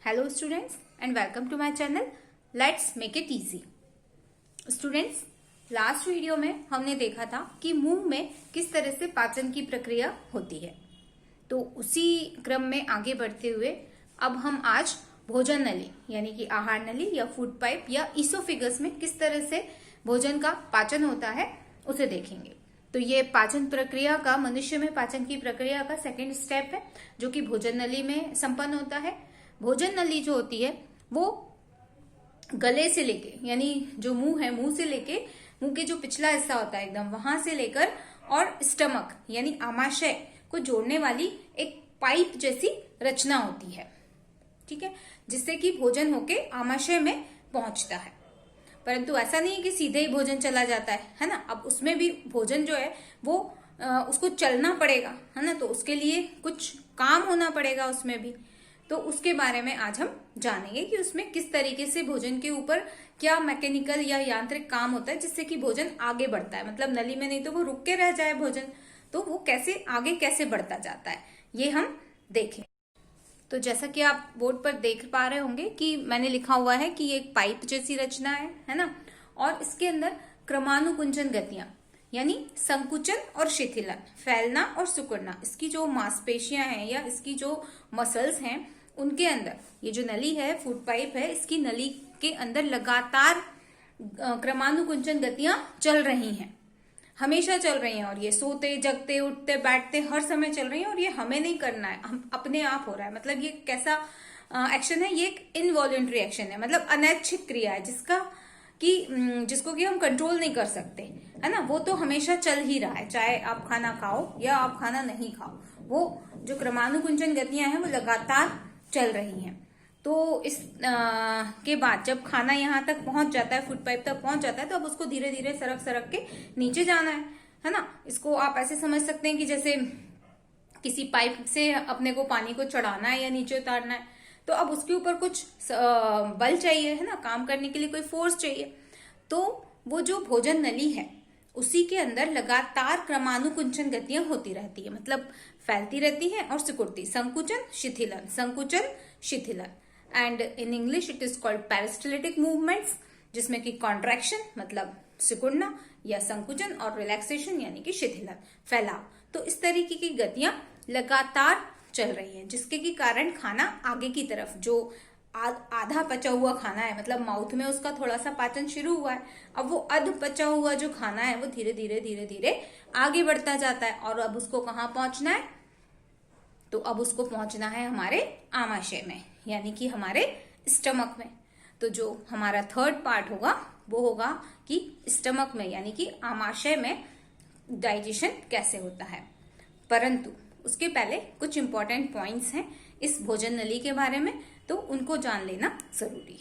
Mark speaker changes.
Speaker 1: Hello students and welcome to my channel. Let's make it easy. Students, last video में हमने देखा था कि मुंह में किस तरह से पाचन की प्रक्रिया होती है। तो उसी क्रम में आगे बढ़ते हुए अब हम आज भोजन नली यानी कि आहार नली या फूड पाइप या इसोफिगस में किस तरह से भोजन का पाचन होता है उसे देखेंगे। तो ये पाचन प्रक्रिया का, मनुष्य में पाचन की प्रक्रिया का सेकेंड स्टेप है जो कि भोजन नली में संपन्न होता है। भोजन नली जो होती है वो गले से लेके यानी जो मुंह है, मुंह से लेके मुंह के जो पिछला हिस्सा होता है एकदम वहां से लेकर और स्टमक यानी आमाशय को जोड़ने वाली एक पाइप जैसी रचना होती है, ठीक है, जिससे कि भोजन होके आमाशय में पहुंचता है। परंतु ऐसा नहीं है कि सीधे ही भोजन चला जाता है ना। अब उसमें भी भोजन जो है वो उसको चलना पड़ेगा, है ना। तो उसके लिए कुछ काम होना पड़ेगा उसमें भी। तो उसके बारे में आज हम जानेंगे कि उसमें किस तरीके से भोजन के ऊपर क्या मैकेनिकल या यांत्रिक काम होता है जिससे कि भोजन आगे बढ़ता है। मतलब नली में नहीं तो वो रुक के रह जाए भोजन, तो वो कैसे आगे कैसे बढ़ता जाता है ये हम देखें। तो जैसा कि आप बोर्ड पर देख पा रहे होंगे कि मैंने लिखा हुआ है कि ये एक पाइप जैसी रचना है ना। और इसके अंदर क्रमानुकुंचन गतियां यानी संकुचन और शिथिलन, फैलना और सिकुड़ना, इसकी जो मांसपेशियां हैं या इसकी जो मसल्स हैं उनके अंदर ये जो नली है, फूड पाइप है, इसकी नली के अंदर लगातार क्रमानुकुंचन गतियां चल रही हैं, हमेशा चल रही हैं। और ये सोते, जगते, उठते, बैठते हर समय चल रही हैं। और ये हमें नहीं करना है, हम अपने आप हो रहा है। मतलब ये कैसा एक्शन है, ये एक इनवॉलेंट्री एक्शन है, मतलब अनैच्छिक क्रिया है जिसको कि हम कंट्रोल नहीं कर सकते, है ना। वो तो हमेशा चल ही रहा है, चाहे आप खाना खाओ या आप खाना नहीं खाओ, वो जो क्रमानुकुंचन गतियां हैं वो लगातार चल रही हैं। तो इस के बाद जब खाना यहाँ तक पहुंच जाता है, फूड पाइप तक पहुंच जाता है, तो अब उसको धीरे धीरे सरक सरक के नीचे जाना है ना। इसको आप ऐसे समझ सकते हैं कि जैसे किसी पाइप से अपने को पानी को चढ़ाना है या नीचे उतारना है, तो अब उसके ऊपर कुछ बल चाहिए, है ना, काम करने के लिए कोई फोर्स चाहिए। तो वो जो भोजन नली है उसी के अंदर लगातार क्रमानुकुंचन गतियां होती रहती है, मतलब फैलती रहती है और सिकुड़ती, संकुचन शिथिलन, संकुचन शिथिलन। And in English it is called peristaltic movements, जिसमें कि कॉन्ट्रैक्शन मतलब सिकुड़ना या संकुचन और रिलैक्सेशन यानी कि शिथिलन, फैलाव। तो इस तरीके की गतियां लगातार चल रही हैं जिसके की कारण खाना आगे की तरफ, जो आधा पचा हुआ खाना है, मतलब माउथ में उसका थोड़ा सा पाचन शुरू हुआ है, अब वो अध पचा हुआ जो खाना है वो धीरे धीरे धीरे धीरे आगे बढ़ता जाता है। और अब उसको कहाँ पहुंचना है, तो अब उसको पहुंचना है हमारे आमाशय में यानी कि हमारे स्टमक में। तो जो हमारा थर्ड पार्ट होगा वो होगा कि स्टमक में यानी कि आमाशय में डाइजेशन कैसे होता है। परंतु उसके पहले कुछ इंपॉर्टेंट पॉइंट्स हैं इस भोजन नली के बारे में, तो उनको जान लेना जरूरी है।